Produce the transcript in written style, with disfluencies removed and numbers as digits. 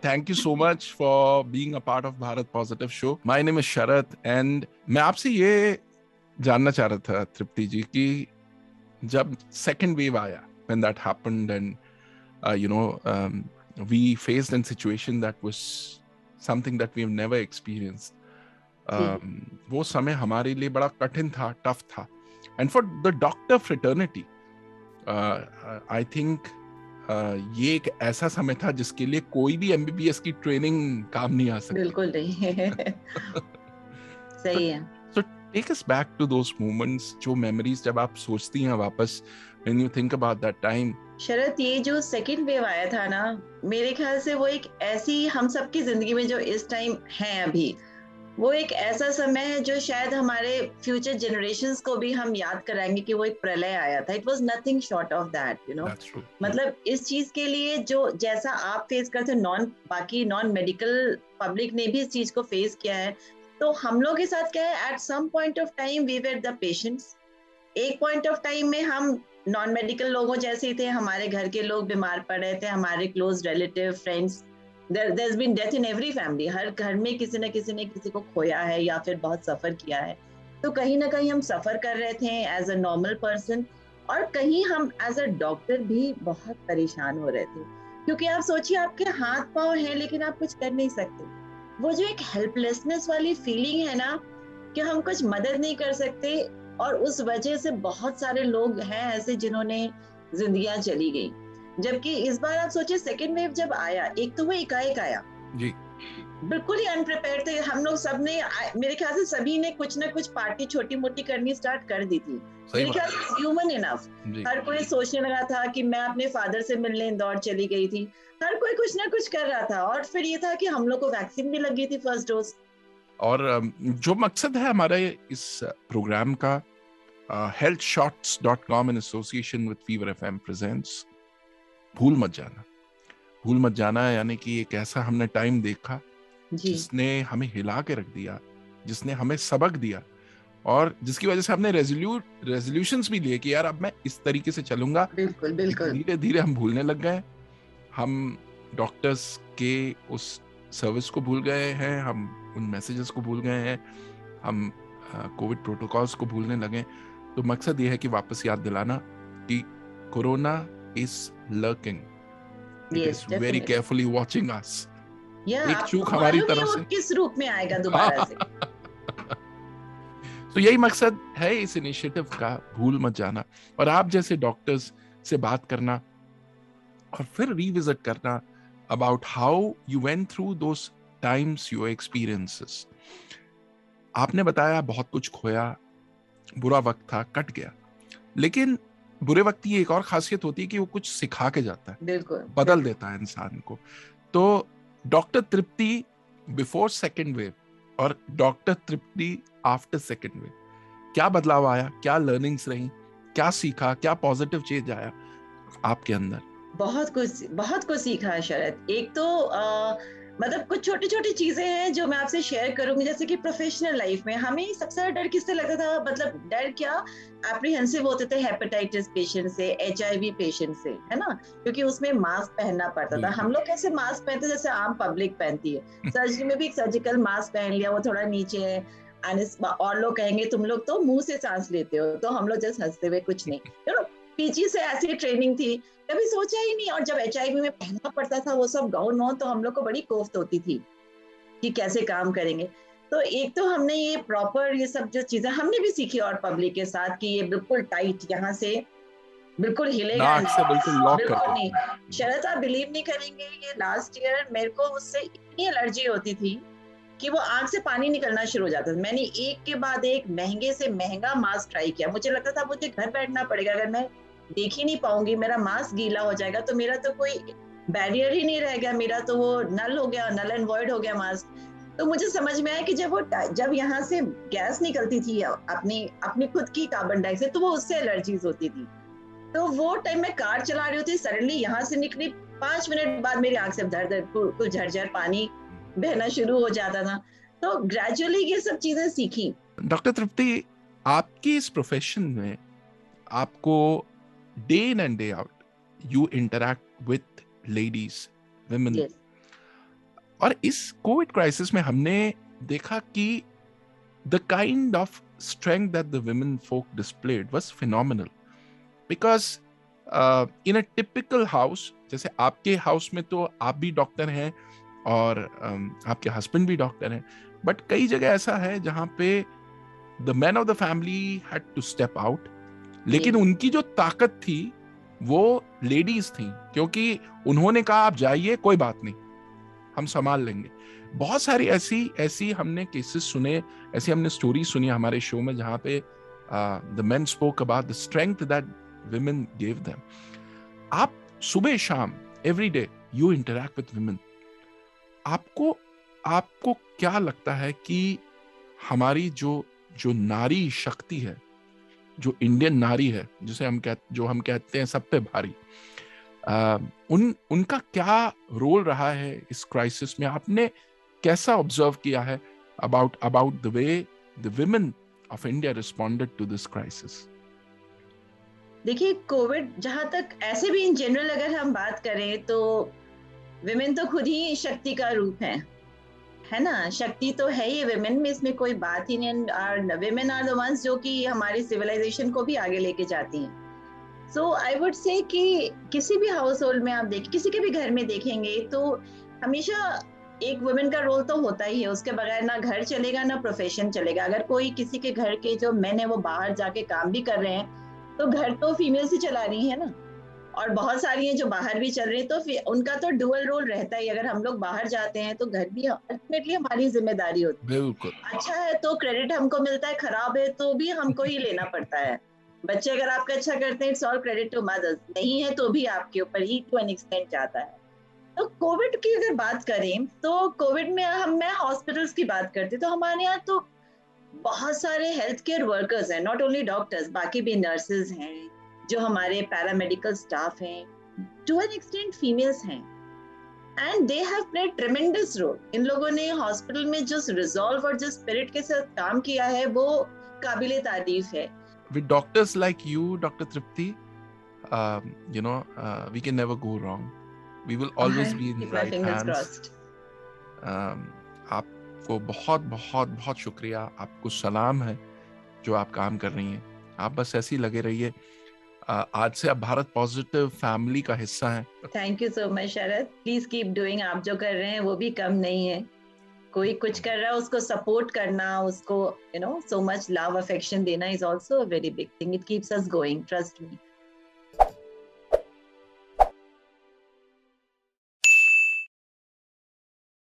thank you so much for being a part of Bharat Positive Show. My name is Sharath and मैं आपसे ये जानना चाह रहा था तृप्ति जी कि जब second wave आया, when that happened and we faced a situation that was something that we've never experienced. वो समय हमारे लिए बड़ा कठिन था, tough था. And for the doctor fraternity, I think ये एक ऐसा समय था जिसके लिए कोई भी MBBS की ट्रेनिंग काम नहीं आ सकती. बिल्कुल नहीं. सही है. So take us back to those moments, जो memories जब आप सोचती हैं वापस, when you think about that time. शरद, ये जो सेकेंड वेव आया था ना, मेरे ख्याल से वो एक ऐसी हम सबकी जिंदगी में जो इस टाइम है अभी, वो एक ऐसा समय है जो शायद हमारे फ्यूचर जनरेशंस को भी हम याद कराएंगे कि वो एक प्रलय आया था. It was nothing short of that, you know. मतलब इस चीज के लिए जो जैसा आप फेस करते बाकी नॉन मेडिकल पब्लिक ने भी इस चीज को फेस किया है, तो हम लोग के साथ क्या है, at some point of time we were the patients. एक पॉइंट ऑफ टाइम में हम नॉन मेडिकल लोगों जैसे ही थे, हमारे घर के लोग बीमार पड़ रहे थे, हमारे close relative friends. There's been death in every family. हर घर में किसी न किसी ने किसी को खोया है या फिर बहुत सफर किया है. तो कहीं ना कहीं हम सफर कर रहे थे एज अ नॉर्मल पर्सन, और कहीं हम एज अ डॉक्टर भी बहुत परेशान हो रहे थे. क्योंकि आप सोचिए, आपके हाथ पांव हैं लेकिन आप कुछ कर नहीं सकते. वो जो एक हेल्पलेसनेस वाली फीलिंग है ना, कि हम कुछ मदद नहीं कर सकते, और उस वजह से बहुत सारे लोग हैं ऐसे जिन्होंने जिंदगियां चली गई. जबकि इस बार आप सोचिए, सेकेंड वेव जब आया, एक तो वो एकाएक आया जी, बिल्कुल ही अनप्रिपेयर्ड थे हम लोग. सबने, मेरे ख्याल से सभी ने कुछ ना कुछ पार्टी छोटी मोटी करनी स्टार्ट कर दी थी. मेरे ख्याल से ह्यूमन इनफ. हर कोई सोचने लगा था कि मैं अपने फादर से मिलने इंदौर चली गई थी. हर कोई कुछ ना कुछ कर रहा था. और फिर ये था कि हम लोग को वैक्सीन भी लगी थी, फर्स्ट डोज. और जो मकसद है हमारे इस प्रोग्राम का, healthshots.com in association with Fever FM presents भूल मत जाना. भूल मत जाना यानी कि एक ऐसा हमने टाइम देखा जिसने हमें हिला के रख दिया, जिसने हमें सबक दिया, और जिसकी वजह से हमने रेजोल्यूशंस भी लिए कि यार अब मैं इस तरीके से चलूंगा. बिल्कुल बिल्कुल. धीरे धीरे हम भूलने लग गए. हम डॉक्टर्स के उस सर्विस को भूल गए हैं, हम उन मैसेजेस को भूल गए हैं, हम कोविड प्रोटोकॉल्स को भूलने लगे. तो मकसद ये है कि वापस याद दिलाना कि corona is lurking. It is very carefully watching us. एक चूक हमारी तरफ से किस रूप में आएगा दोबारा से. तो यही मकसद है इस इनिशिएटिव का, भूल मत जाना. और आप जैसे डॉक्टर्स से बात करना और फिर रिविजिट करना about how you went through those times, your experiences. आपने बताया बहुत कुछ खोया, बुरा वक्त था, कट गया. लेकिन बुरे वक्त की एक और खासियत होती है कि वो कुछ सिखा के जाता है, बिल्कुल बदल देता है इंसान को. तो डॉक्टर तृप्ति बिफोर सेकेंड वेव और डॉक्टर तृप्ति आफ्टर सेकेंड वेव, क्या बदलाव आया, क्या लर्निंग्स रही, क्या सीखा, क्या पॉजिटिव चेंज आया आपके अंदर? बहुत कुछ सीखा है शरद. एक तो मतलब कुछ छोटी छोटी चीजें हैं जो मैं आपसे शेयर करूंगी. जैसे कि प्रोफेशनल लाइफ में हमें सबसे ज्यादा डर किससे लगता था, मतलब डर क्या, एप्रीहेंसिव होते थे हेपेटाइटिस पेशेंट से, HIV पेशेंट से, है ना. क्योंकि उसमें मास्क पहनना पड़ता था. हम लोग कैसे मास्क पहनते जैसे आम पब्लिक पहनती है. सर्जरी में भी एक सर्जिकल मास्क पहन लिया, वो थोड़ा नीचे है, और लोग कहेंगे तुम लोग तो मुंह से सांस लेते हो, तो हम लोग जस्ट हंसते हुए कुछ नहीं. पीजी से ऐसी ट्रेनिंग थी, कभी सोचा ही नहीं. और जब HIV में पहनना पड़ता था वो सब गाउन हो, तो हम लोग को बड़ी कोफ्त होती थी कि कैसे काम करेंगे. तो एक तो हमने ये प्रॉपर ये सब जो चीजें हमने भी सीखी और पब्लिक के साथ, कि ये बिल्कुल टाइट, यहाँ से बिल्कुल हिलेगा बिल्कुल नहीं. शरद, आप बिलीव नहीं करेंगे, ये लास्ट ईयर मेरे को उससे इतनी एलर्जी होती थी कि वो आंख से पानी निकलना शुरू हो जाता था. मैंने एक के बाद एक महंगे से महंगा मास्क ट्राई किया. मुझे लगता था मुझे घर बैठना पड़ेगा, अगर मैं देख ही नहीं पाऊंगी, मेरा मास्क गीला हो जाएगा, तो मेरा तो कोई बैरियर ही नहीं रह गया, मेरा तो वो नल हो गया, नल एंड वॉइड हो गया मास्क. तो मुझे समझ में आया कि जब यहाँ से गैस निकलती थी अपनी खुद की कार्बन डाइऑक्साइड, तो वो उससे एलर्जीज होती थी. तो वो टाइम में कार चला रही होती, सडनली यहाँ से निकली, 5 मिनट बाद मेरी आंख से कुछ झरझर पानी बहना शुरू हो जाता था. तो ग्रेजुअली ये सब चीजें सीखी. डॉक्टर तृप्ति, आपकी इस प्रोफेशन में आपको day in and day out you interact with ladies, women. Yes. और इस कोविड क्राइसिस में हमने देखा कि the kind of strength that the women folk displayed was phenomenal because in a typical house, जैसे आपके हाउस में तो आप भी डॉक्टर हैं और आपके हस्बैंड भी डॉक्टर हैं, बट कई जगह ऐसा है जहां पे the men of the family had to step out, लेकिन उनकी जो ताकत थी वो लेडीज थी, क्योंकि उन्होंने कहा आप जाइए, कोई बात नहीं, हम संभाल लेंगे। बहुत सारी ऐसी हमने केसेस सुने, ऐसी हमने स्टोरी सुनी हमारे शो में जहां पे the main spoke about the strength that women gave them. आप सुबह शाम every day you interact with women, आपको क्या लगता है कि हमारी जो नारी शक्ति है, जो इंडियन नारी है, जिसे हम कहते हैं सब पे भारी, उनका क्या रोल रहा है इस क्राइसिस में? आपने कैसा ऑब्जर्व किया है about the way the women of India responded to this crisis? देखिए, कोविड जहां तक ऐसे भी इन जनरल अगर हम बात करें तो विमेन तो खुद ही शक्ति का रूप है ना, शक्ति तो है ही विमेन में, इसमें कोई बात ही नहीं। विमेन आर द वंस जो कि हमारी सिविलाइजेशन को भी आगे लेके जाती हैं। सो आई वुड से कि किसी भी हाउस होल्ड में आप देखें, किसी के भी घर में देखेंगे तो हमेशा एक वुमेन का रोल तो होता ही है, उसके बगैर ना घर चलेगा ना प्रोफेशन चलेगा। अगर कोई किसी के घर के जो मेन है वो बाहर जाके काम भी कर रहे हैं तो घर तो फीमेल्स ही चला रही है ना, और बहुत सारी हैं जो बाहर भी चल रही हैं, तो उनका तो डुअल रोल रहता ही। अगर हम लोग बाहर जाते हैं तो घर भी अल्टीमेटली हमारी जिम्मेदारी होती है। बिल्कुल। अच्छा है तो क्रेडिट हमको मिलता है, खराब है तो भी हमको ही लेना पड़ता है। बच्चे अगर आपका अच्छा करते हैं, it's all credit to mothers, नहीं है तो भी आपके ऊपर ही टू एन एक्सटेंट जाता है। तो कोविड की अगर बात करें तो कोविड में मैं हॉस्पिटल्स की बात करती, तो हमारे यहाँ तो बहुत सारे हेल्थ केयर वर्कर्स हैं, नॉट ओनली डॉक्टर्स, बाकी भी नर्सेज हैं, जो हमारे पैरामेडिकल स्टाफ हैं, टू एन एक्सटेंट फीमेल्स हैं, and they have played tremendous role. इन लोगों ने हॉस्पिटल में जो रिजॉल्व और जो स्पिरिट के साथ काम किया है वो काबिले तारीफ है। With doctors like you, Dr. Tripti, we can never go wrong. We will always be in right hands. आपको बहुत बहुत बहुत शुक्रिया, आपको सलाम है जो आप काम कर रही हैं। आप बस ऐसे ही लगे रहिए। आज से आप भारत पॉजिटिव फैमिली का हिस्सा हैं। Thank you so much Sharad, please keep doing. आप जो कर रहे हैं वो भी कम नहीं है। कोई कुछ कर रहा है उसको सपोर्ट करना, उसको सो मच लव अफेक्शन देना is also a very big thing. It keeps us going, trust me.